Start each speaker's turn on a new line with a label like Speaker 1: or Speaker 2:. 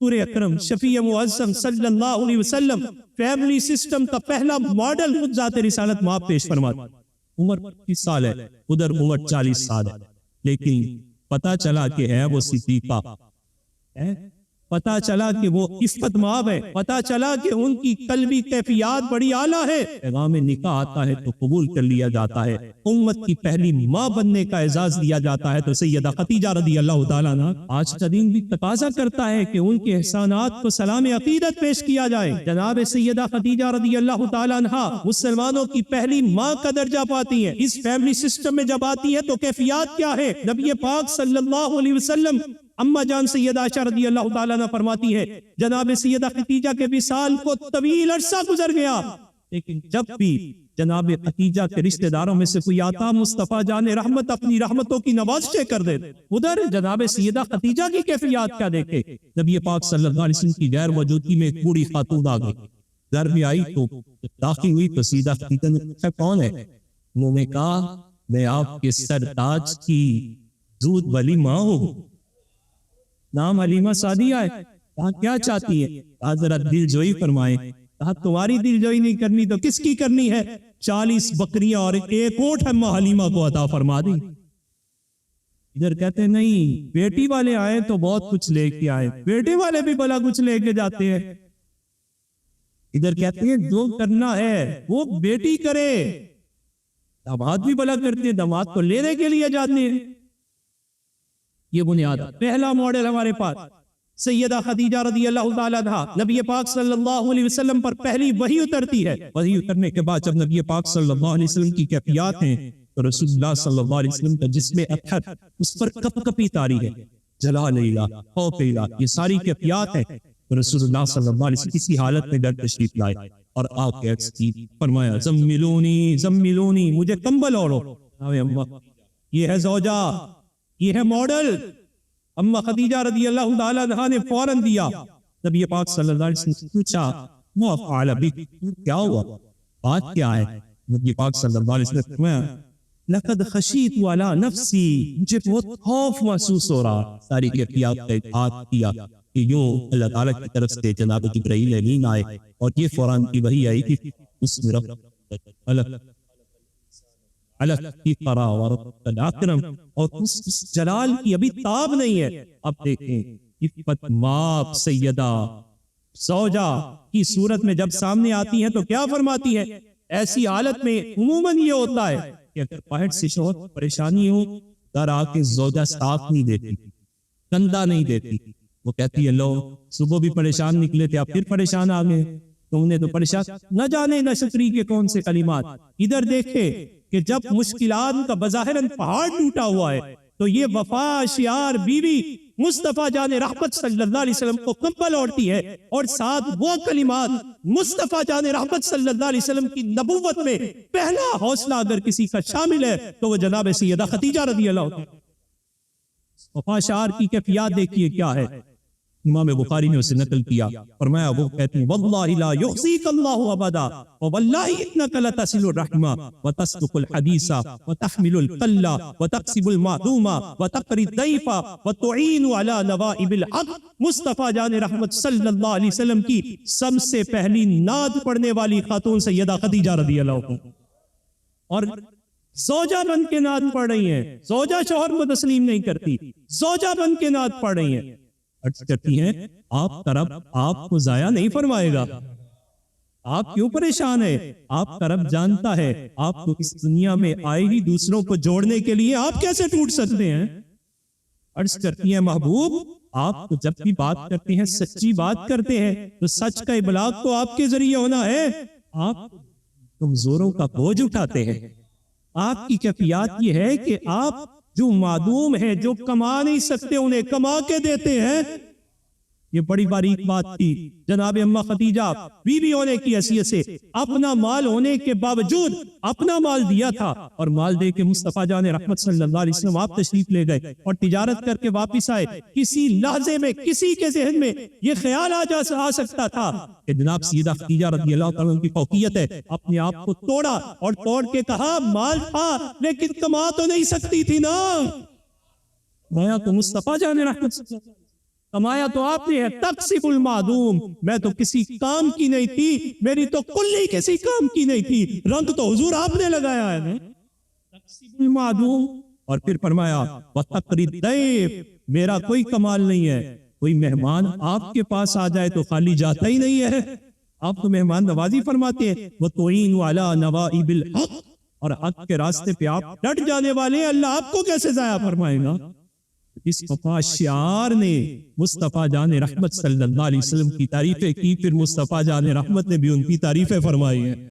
Speaker 1: حضور اکرم شفیع معظم صلی اللہ علیہ وسلم فیملی سسٹم کا پہلا ماڈل خود ذات رسالت ماں پیش فرماتے. عمر 25 سال ہے، ادھر عمر 40 سال ہے، لیکن پتا چلا کہ ہے وہ صدیقہ ہے، پتا چلا کہ وہ عفت مآب ہے، پتا چلا کہ ان کی قلبی کیفیات بڑی اعلیٰ ہے. پیغام نکاح آتا ہے تو قبول کر لیا جاتا ہے. امت کی پہلی ماں بننے کا اعزاز دیا جاتا ہے تو سیدہ خدیجہ رضی اللہ تعالیٰ عنہ. آج کا دن بھی تقاضا کرتا ہے کہ ان کے احسانات کو سلام عقیدت پیش کیا جائے. جناب سیدہ خدیجہ رضی اللہ تعالیٰ عنہ مسلمانوں کی پہلی ماں کا درجہ پاتی ہیں. اس فیملی سسٹم میں جب آتی ہے تو کیفیات کیا ہے؟ نبی پاک صلی اللہ علیہ وسلم اما جان سیدہ عائشہ رضی اللہ تعالیٰ عنہ فرماتی ہے جناب سیدہ خدیجہ کے وصال کو طویل عرصہ گزر گیا، لیکن جب بھی جناب خدیجہ کے رشتہ داروں میں سے کوئی آتا مصطفیٰ جان رحمت اپنی رحمتوں کی نوازشیں کر دے. ادھر جناب سیدہ خدیجہ کی کیفیات کیا دیکھے. نبی پاک صلی اللہ علیہ وسلم کی غیر موجودگی میں ایک بوڑھی خاتون آ گئی، گھر میں آئی تو داخل ہوئی تو سیدہ خدیجہ نے پوچھا کون ہے؟ انہوں نے کہا میں آپ کے سرتاج کی دودھ والی ماں ہوں، نام حلیمہ سعدیہ ہے. کہا کیا چاہتی ہے؟ کہا ذرا دل جوئی فرمائے. کہا تمہاری دل جوئی نہیں کرنی تو کس کی کرنی ہے؟ 40 بکریاں اور ایک اونٹ اما حلیمہ کو عطا فرما دی. ادھر کہتے ہیں نہیں بیٹی والے آئے تو بہت کچھ لے کے آئے، بیٹے والے بھی بلا کچھ لے کے جاتے ہیں. ادھر کہتے ہیں جو کرنا ہے وہ بیٹی کرے، داماد بھی بلا کرتے ہیں، داماد کو لینے کے لیے جاتے ہیں. یہ بنیاد پہلا ماڈل ہمارے پاس سیدہ خدیجہ رضی اللہ تعالیٰ عنہ. نبی پاک صلی اللہ علیہ وسلم پر پہلی وحی اترتی ہے. وحی اترنے کے بعد جب نبی پاک صلی اللہ علیہ وسلم کی کیفیات ہیں تو رسول اللہ صلی اللہ علیہ وسلم کا جسم اطہر اس پر کپ کپی طاری ہے، جلال الہ، خوف الہ، یہ ساری کیفیات ہیں. تو رسول اللہ صلی اللہ علیہ وسلم کسی حالت میں در تشریف لائے اور آپ کے فرمایا زملونی زملونی، مجھے کمبل اوڑھو. یہ ہے زوجہ، یہ ہے ماڈل. اما خدیجہ رضی اللہ تعالیٰ عنہ نے فوراً دیا. نبی پاک صلی اللہ علیہ وسلم نے پوچھا ما فعل بک، کیا ہوا، بات کیا ہے؟ نبی پاک صلی اللہ علیہ وسلم نے فرمایا لقد خشیت علی نفسی، مجھے بہت خوف محسوس ہو رہا. ساری کیفیات کا اطاعت کیا کہ یوں اللہ تعالیٰ کی طرف سے جناب جبرائیل امین آئے اور یہ فوراً کی وحی آئی کہ اس میں اور اس جلال کی ابھی تاب نہیں ہے. اب دیکھیں عفت ماں سیدہ زوجہ کی صورت میں جب سامنے آتی ہیں تو کیا فرماتی ہے؟ ایسی حالت میں عموماً یہ ہوتا ہے کہ اگر باہر سے شوہر پریشانی ہو گھر آ کے زوجہ ساتھ نہیں دیتی، کندھا نہیں دیتی. وہ کہتی ہے لو صبح بھی پریشان نکلے تھے آپ پھر پریشان آ گئے، تم نے تو پریشان نہ جانے نہ شکری کے کون سے کلمات. ادھر دیکھے کہ جب مشکلات کا بظاہراً پہاڑ ٹوٹا ہوا ہے تو یہ وفا شیار بیوی مصطفیٰ جان رحمت صلی اللہ علیہ وسلم کو کمبل اوڑھتی ہے اور ساتھ وہ کلمات مصطفیٰ جان رحمت صلی اللہ علیہ وسلم کی نبوت میں پہلا حوصلہ اگر کسی کا شامل ہے تو وہ جناب سیدہ خدیجہ رضی اللہ عنہ. وفا شیار کی کیفیات دیکھیے کیا ہے. امام بخاری نے اسے نقل کیا، فرمایا وہ کہتی ہیں واللہ لا یخزیک اللہ ابدا واللہ انک لتصل الرحم وتصدق الحدیث وتحمل الکل وتکسب المعدوم وتقری الضیف وتعین علی نوائب الحق. مصطفیٰ جان رحمت صلی اللہ علیہ وسلم کی سب سے پہلی نعت پڑھنے والی خاتون سیدہ خدیجہ رضی اللہ عنہا، اور زوجہ بن کے نعت پڑھ رہی ہیں. زوجہ شوہر کو تسلیم نہیں کرتی، زوجہ بن کے نعت پڑھ رہی ہیں. عرض کرتی ہیں آپ کا رب آپ کو ضائع نہیں فرمائے گا، آپ کیوں پریشان ہیں؟ آپ کا رب جانتا ہے آپ کو اس دنیا میں آئے ہی دوسروں کو جوڑنے کے لیے، آپ کیسے ٹوٹ سکتے ہیں؟ عرض کرتی ہیں محبوب آپ جب بھی بات کرتے ہیں سچی بات کرتے ہیں تو سچ کا ابلاغ تو آپ کے ذریعے ہونا ہے. آپ کمزوروں کا بوجھ اٹھاتے ہیں. آپ کی کیفیات یہ ہے کہ آپ جو معدوم ہیں، جو کما نہیں سکتے، انہیں کما کے دیتے ہیں. یہ بڑی باریک بات تھی. جناب اما خدیجہ بیوی ہونے کی حیثیت سے اپنا مال ہونے کے باوجود اپنا مال دیا تھا، اور مال دے کے مصطفیٰ جان رحمت صلی اللہ علیہ وسلم آپ تشریف لے گئے اور تجارت کر کے واپس آئے. کسی لحظے میں کسی کے ذہن میں یہ خیال آ سکتا تھا کہ جناب سیدہ خدیجہ رضی اللہ عنہا کی فوقیت ہے. اپنے آپ کو توڑا اور توڑ کے کہا مال تھا لیکن کما تو نہیں سکتی تھی نا. میں تو مصطفیٰ جان رحمت کمایا تو آپ نے ہے، تقسیب المعدوم، میں تو کسی کام کی نہیں تھی، میری تو کلی کسی کام کی نہیں تھی، رنگ تو حضور آپ نے لگایا ہے نا، تقسیب المعدوم۔ اور پھر فرمایا وَتَقْرِ الضَّيْفِ، میرا کوئی کمال نہیں ہے، کوئی مہمان آپ کے پاس آ جائے تو خالی جاتا ہی نہیں ہے، آپ تو مہمان نوازی فرماتے ہیں، وَتُعِينُ عَلَى نَوَائِبِ الْحَقِّ، اور حق کے راستے پہ آپ ڈٹ جانے والے ہیں، اللہ آپ کو کیسے ضائع فرمائے گا؟ اس وفا شعار نے مصطفیٰ جان رحمت صلی اللہ علیہ وسلم کی تعریفیں کی، پھر مصطفیٰ جان رحمت نے بھی ان کی تعریفیں فرمائی ہیں۔